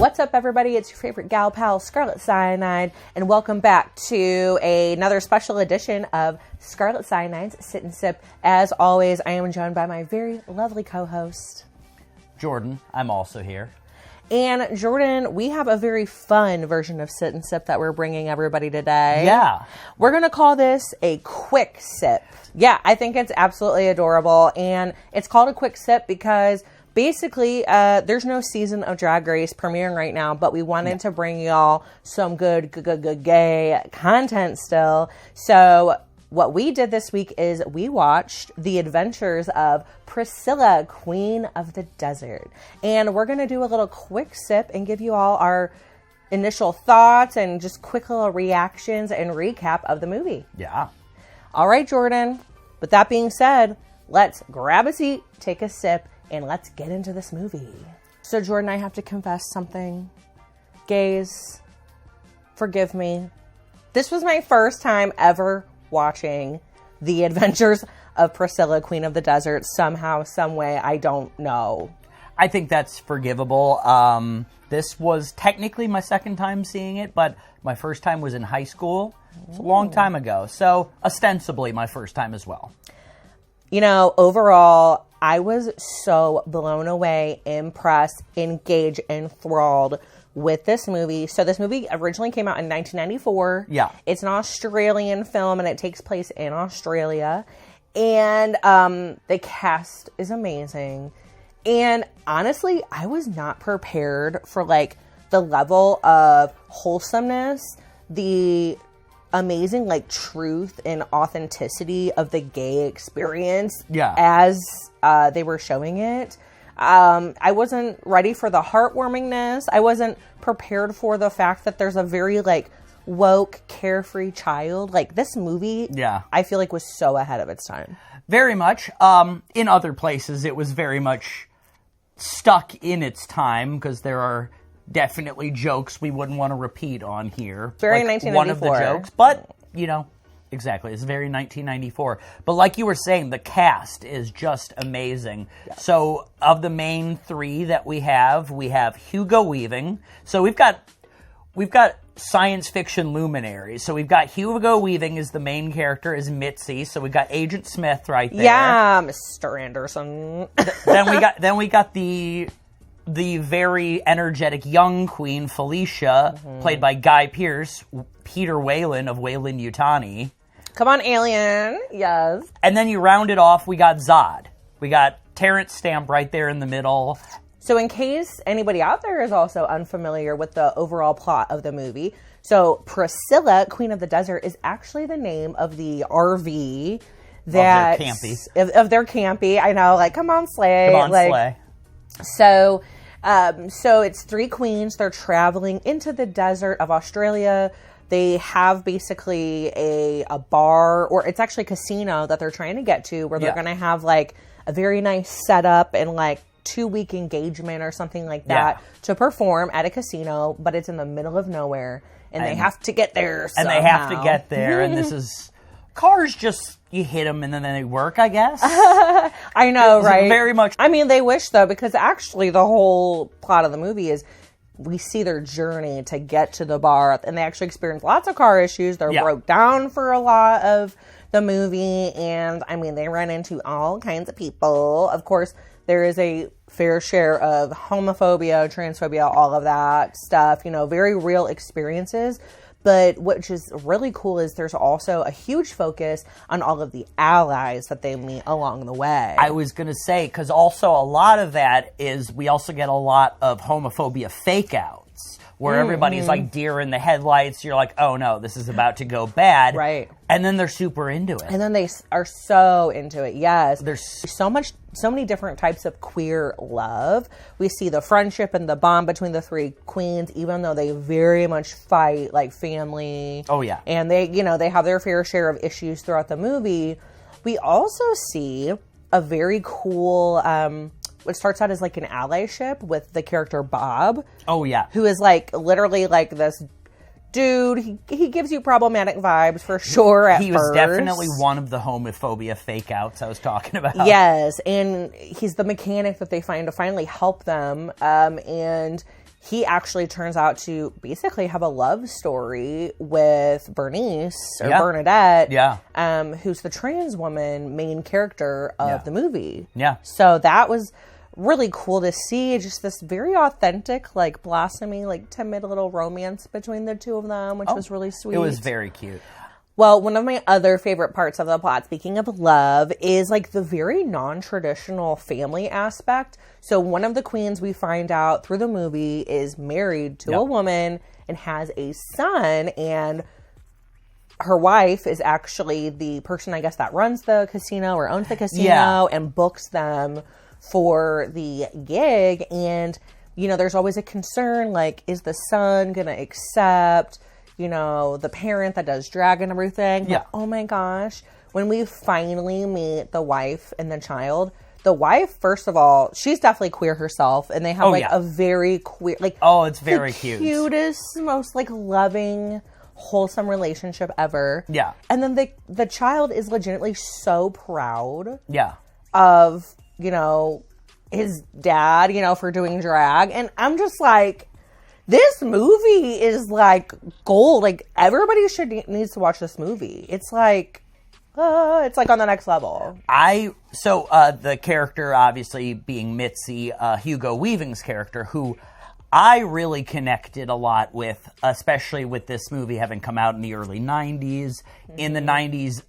What's up, everybody? It's your favorite gal pal, Scarlett Syanide, and welcome back to another special edition of Scarlett Cyanide's Sit and Sip. As always, I am joined by my very lovely co-host, Jordan. I'm also here. And Jordan, we have a very fun version of Sit and Sip that we're bringing everybody today. Yeah. We're going to call this a quick sip. Yeah, I think it's absolutely adorable, and it's called a quick sip because basically, there's no season of Drag Race premiering right now, but we wanted to bring y'all some good gay content still. So what we did this week is we watched The Adventures of Priscilla, Queen of the Desert. And we're going to do a little quick sip and give you all our initial thoughts and just quick little reactions and recap of the movie. Yeah. All right, Jordan. With that being said, let's grab a seat, take a sip, and let's get into this movie. So, Jordan, I have to confess something. Gays, forgive me. This was my first time ever watching The Adventures of Priscilla, Queen of the Desert. Somehow, some way, I don't know. I think that's forgivable. This was technically my second time seeing it, but my first time was in high school. It's a long time ago. So, ostensibly, my first time as well. You know, overall, I was so blown away, impressed, engaged, enthralled with this movie. So this movie originally came out in 1994. Yeah. It's an Australian film, and it takes place in Australia. And the cast is amazing. And honestly, I was not prepared for, like, the level of wholesomeness, the amazing, like, truth and authenticity of the gay experience as they were showing it. I wasn't ready for the heartwarmingness. I wasn't prepared for the fact that there's a very, like, woke, carefree child. Like, this movie, I feel like, was so ahead of its time. Very much. In other places, it was very much stuck in its time, because there are definitely jokes we wouldn't want to repeat on here. Very like 1994. One of the jokes, but, you know, exactly. It's very 1994. But like you were saying, the cast is just amazing. Yeah. So of the main three that we have Hugo Weaving. So we've got science fiction luminaries. So we've got Hugo Weaving as the main character, as Mitzi. So we've got Agent Smith right there. Yeah, Mr. Anderson. then we got the very energetic young queen, Felicia, played by Guy Pearce, Peter Whalen of Whalen-Yutani. Come on, alien. Yes. And then you round it off, we got Zod. We got Terence stamp right there in the middle. So in case anybody out there is also unfamiliar with the overall plot of the movie, so Priscilla, Queen of the Desert, is actually the name of the RV that... Of their campy. I know, like, come on, Slay. Come on, Slay. So it's three queens. They're traveling into the desert of Australia. They have basically a bar, or it's actually a casino that they're trying to get to, where they're going to have, like, a very nice setup and, like, 2-week engagement or something like that to perform at a casino, but it's in the middle of nowhere, and they have to get there somehow. And they have to get there, and this is... Cars just, you hit them and then they work, I guess. I know, right? Very much. I mean, they wish, though, because actually the whole plot of the movie is we see their journey to get to the bar, and they actually experience lots of car issues. They're broke down for a lot of the movie, and, I mean, they run into all kinds of people. Of course, there is a fair share of homophobia, transphobia, all of that stuff, you know, very real experiences. But which is really cool is there's also a huge focus on all of the allies that they meet along the way. I was going to say, because also a lot of that is we also get a lot of homophobia fake outs, where everybody's like deer in the headlights. You're like, oh no, this is about to go bad. Right. And then they're super into it. And then they are so into it, yes. There's so many different types of queer love. We see the friendship and the bond between the three queens, even though they very much fight like family. Oh, yeah. And they, you know, they have their fair share of issues throughout the movie. We also see a very cool, what starts out as like an allyship with the character Bob. Oh, yeah. Who is like literally like this dude. He gives you problematic vibes for sure at first. He was definitely one of the homophobia fake outs I was talking about. Yes, and he's the mechanic that they find to finally help them. And he actually turns out to basically have a love story with Bernice or Bernadette, who's the trans woman main character of the movie. Yeah. So that was really cool to see, just this very authentic, like blossoming, like timid little romance between the two of them, which was really sweet. It was very cute. Well, one of my other favorite parts of the plot, speaking of love, is like the very non-traditional family aspect. So one of the queens, we find out through the movie, is married to a woman and has a son, and her wife is actually the person, I guess, that runs the casino or owns the casino and books them for the gig. And, you know, there's always a concern, like, is the son going to accept, you know, the parent that does drag and everything? Yeah. But, oh my gosh, when we finally meet the wife and the child, the wife, first of all, she's definitely queer herself, and they have a very queer, like, it's very cute, cutest, most like loving, wholesome relationship ever. Yeah. And then the child is legitimately so proud of, you know, his dad, you know, for doing drag. And I'm just like, this movie is like gold. Like, everybody needs to watch this movie. It's like on the next level. The character, obviously being Mitzi, Hugo Weaving's character, who I really connected a lot with, especially with this movie having come out in the early 90s. In the 90s,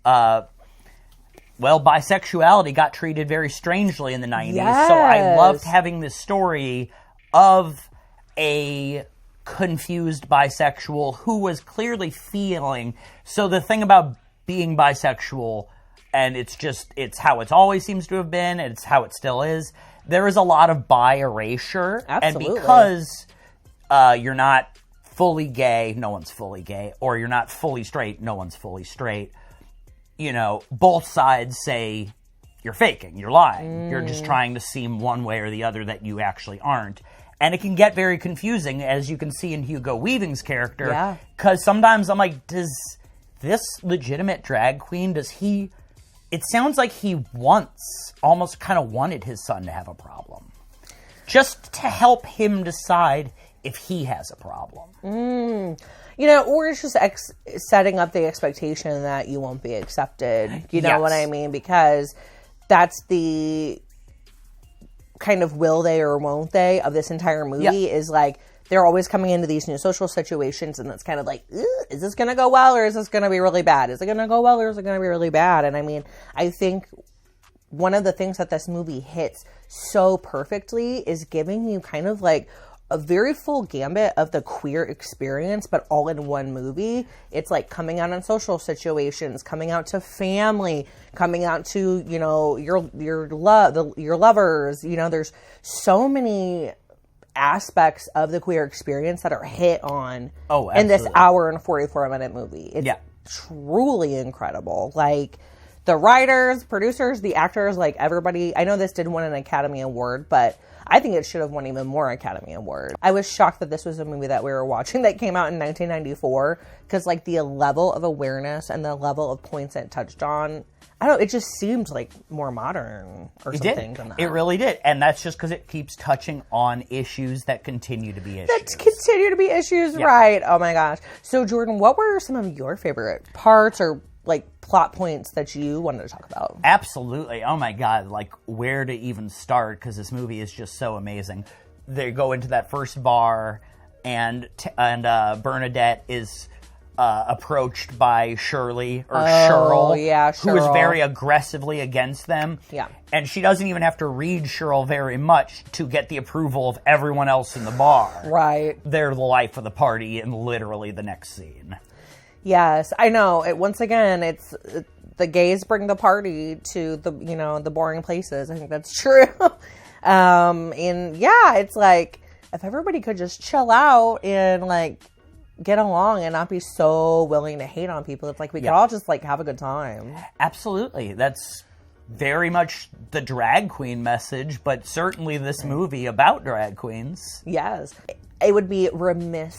bisexuality got treated very strangely in the 90s. Yes. So I loved having this story of a confused bisexual who was clearly feeling. So the thing about being bisexual, and it's how it always seems to have been, and it's how it still is, there is a lot of bi erasure. Absolutely. And because you're not fully gay, no one's fully gay, or you're not fully straight, no one's fully straight, you know, both sides say you're faking, you're lying, you're just trying to seem one way or the other that you actually aren't. And it can get very confusing, as you can see in Hugo Weaving's character, because sometimes I'm like, does this legitimate drag queen, it sounds like he almost kind of wanted his son to have a problem, just to help him decide if he has a problem. You know, or it's just setting up the expectation that you won't be accepted. You know what I mean? Because that's the kind of will they or won't they of this entire movie is like, they're always coming into these new social situations, and it's kind of like, is this going to go well, or is this going to be really bad? Is it going to go well, or is it going to be really bad? And I mean, I think one of the things that this movie hits so perfectly is giving you kind of like a very full gambit of the queer experience, but all in one movie. It's like coming out in social situations, coming out to family, coming out to, you know, your lovers. You know, there's so many aspects of the queer experience that are hit on in this hour and 44-minute movie. It's truly incredible. Like, the writers, producers, the actors, like everybody. I know this did win an Academy Award, but I think it should have won even more Academy Awards. I was shocked that this was a movie that we were watching that came out in 1994, because like the level of awareness and the level of points it touched on, it just seemed like more modern or something than that. It really did. And that's just because it keeps touching on issues that continue to be issues. Right. Oh my gosh. So Jordan, what were some of your favorite parts or like plot points that you wanted to talk about? Absolutely. Oh my God. Like, where to even start? Because this movie is just so amazing. They go into that first bar, and Bernadette is approached by Shirley or Cheryl, who is very aggressively against them. Yeah. And she doesn't even have to read Cheryl very much to get the approval of everyone else in the bar. Right. They're the life of the party in literally the next scene. Yes, I know. Once again, it's the gays bring the party to the boring places. I think that's true. And yeah, it's like, if everybody could just chill out and like get along and not be so willing to hate on people, it's like we could all just like have a good time. Absolutely. That's very much the drag queen message, but certainly this movie about drag queens. Yes. It would be remiss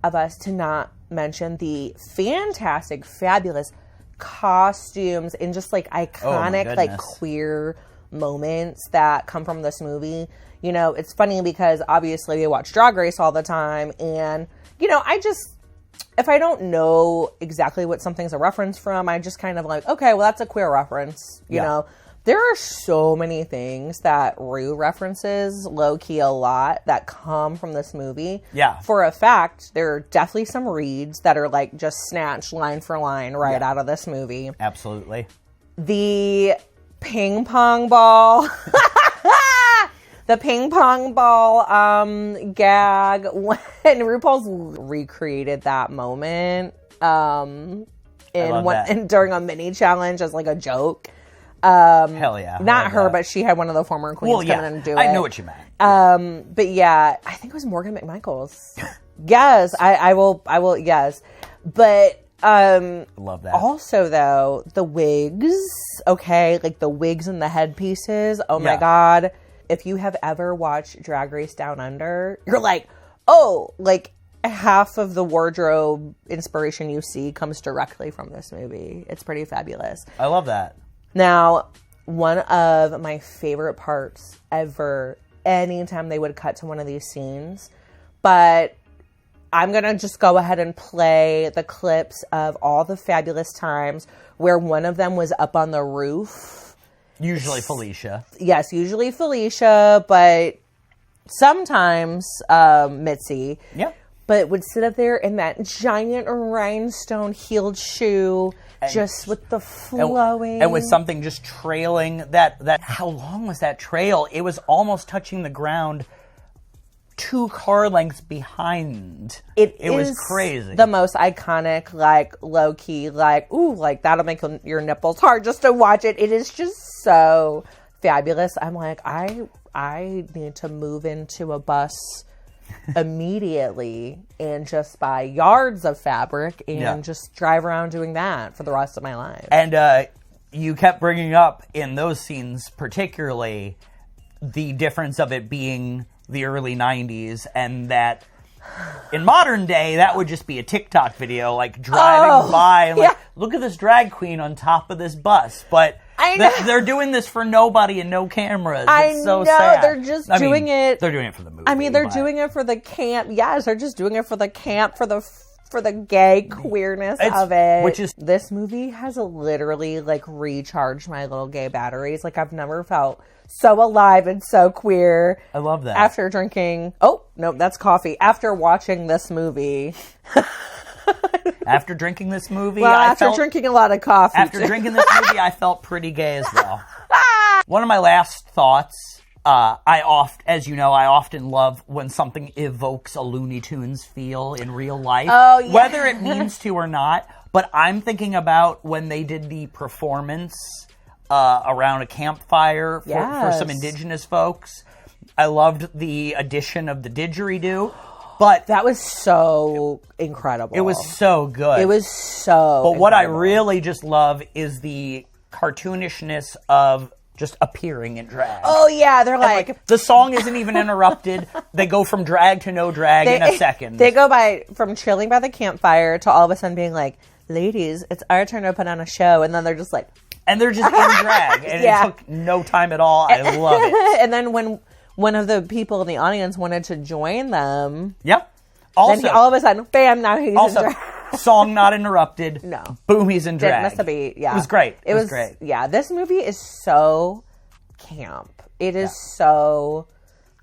of us to not mention the fantastic, fabulous costumes and just like iconic, like queer moments that come from this movie. You know, it's funny because obviously we watch Drag Race all the time, and, you know, if I don't know exactly what something's a reference from, I just kind of like, okay, well, that's a queer reference, you know. There are so many things that Rue references low-key a lot that come from this movie. Yeah. For a fact, there are definitely some reads that are like just snatched line for line right out of this movie. Absolutely. The ping pong ball. The ping pong ball gag when RuPaul's recreated that moment during a mini challenge as like a joke. Hell yeah. Not her, but she had one of the former queens come in and do it. I know what you meant. But yeah, I think it was Morgan McMichaels. Yes, I will, yes. But love that. Also, though, the wigs, okay? Like the wigs and the headpieces. Oh my God. If you have ever watched Drag Race Down Under, you're like, oh, like half of the wardrobe inspiration you see comes directly from this movie. It's pretty fabulous. I love that. Now, one of my favorite parts ever, anytime they would cut to one of these scenes, but I'm going to just go ahead and play the clips of all the fabulous times where one of them was up on the roof. Usually Felicia. Yes, usually Felicia, but sometimes Mitzi. Yeah. But would sit up there in that giant rhinestone heeled shoe, just with the flowing. And with something just trailing that how long was that trail? It was almost touching the ground 2 car lengths behind. It was crazy. The most iconic, like, low-key, like, ooh, like, that'll make your nipples hard just to watch it. It is just so fabulous. I'm like, I need to move into a bus immediately and just buy yards of fabric and just drive around doing that for the rest of my life. And you kept bringing up in those scenes particularly the difference of it being the early 90s, and that in modern day that would just be a TikTok video, like driving by and like, look at this drag queen on top of this bus. But they're doing this for nobody and no cameras. It's so sad. They're just doing it. They're doing it for the movie. I mean, they're doing it for the camp. Yes, they're just doing it for the camp, for the gay queerness of it. Which is, this movie has literally like recharged my little gay batteries. Like, I've never felt so alive and so queer. I love that. After drinking, oh no, that's coffee. After watching this movie. After drinking this movie, drinking a lot of coffee. After drinking this movie, I felt pretty gay as well. One of my last thoughts, I often love when something evokes a Looney Tunes feel in real life. Oh, yeah. Whether it means to or not. But I'm thinking about when they did the performance around a campfire for some indigenous folks. I loved the addition of the didgeridoo. But that was so incredible. It was so good. It was so But what I really just love is the cartoonishness of just appearing in drag. Oh, yeah. They're like the song isn't even interrupted. They go from drag to no drag in a second. They go from chilling by the campfire to all of a sudden being like, ladies, it's our turn to put on a show. And then they're just like... And they're just in drag. And it took no time at all. I love it. And then when one of the people in the audience wanted to join them... Yep. Also, then all of a sudden, bam, now he's in drag. Song not interrupted. No. Boom, he's in drag. It must be, It was great. It was great. Yeah, this movie is so camp. It is so...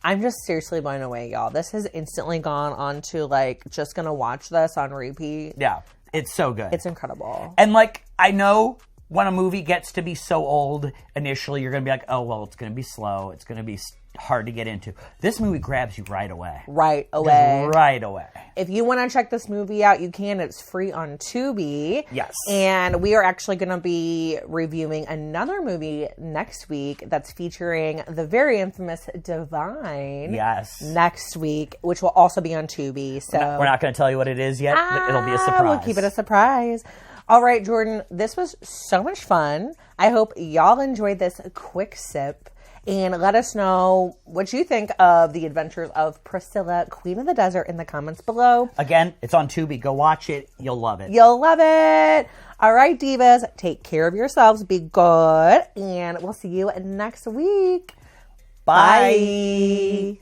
I'm just seriously blown away, y'all. This has instantly gone on to, like, just gonna watch this on repeat. Yeah, it's so good. It's incredible. And, like, I know when a movie gets to be so old, initially you're gonna be like, oh, well, it's gonna be slow. It's gonna be hard to get into. This movie grabs you right away. Right away. Just right away. If you want to check this movie out, you can. It's free on Tubi. Yes. And we are actually going to be reviewing another movie next week that's featuring the very infamous Divine. Yes. Next week, which will also be on Tubi. So we're not going to tell you what it is yet. It'll be a surprise. We'll keep it a surprise. All right, Jordan, this was so much fun. I hope y'all enjoyed this quick sip. And let us know what you think of the adventures of Priscilla, Queen of the Desert, in the comments below. Again, it's on Tubi. Go watch it. You'll love it. You'll love it. All right, divas, take care of yourselves. Be good. And we'll see you next week. Bye.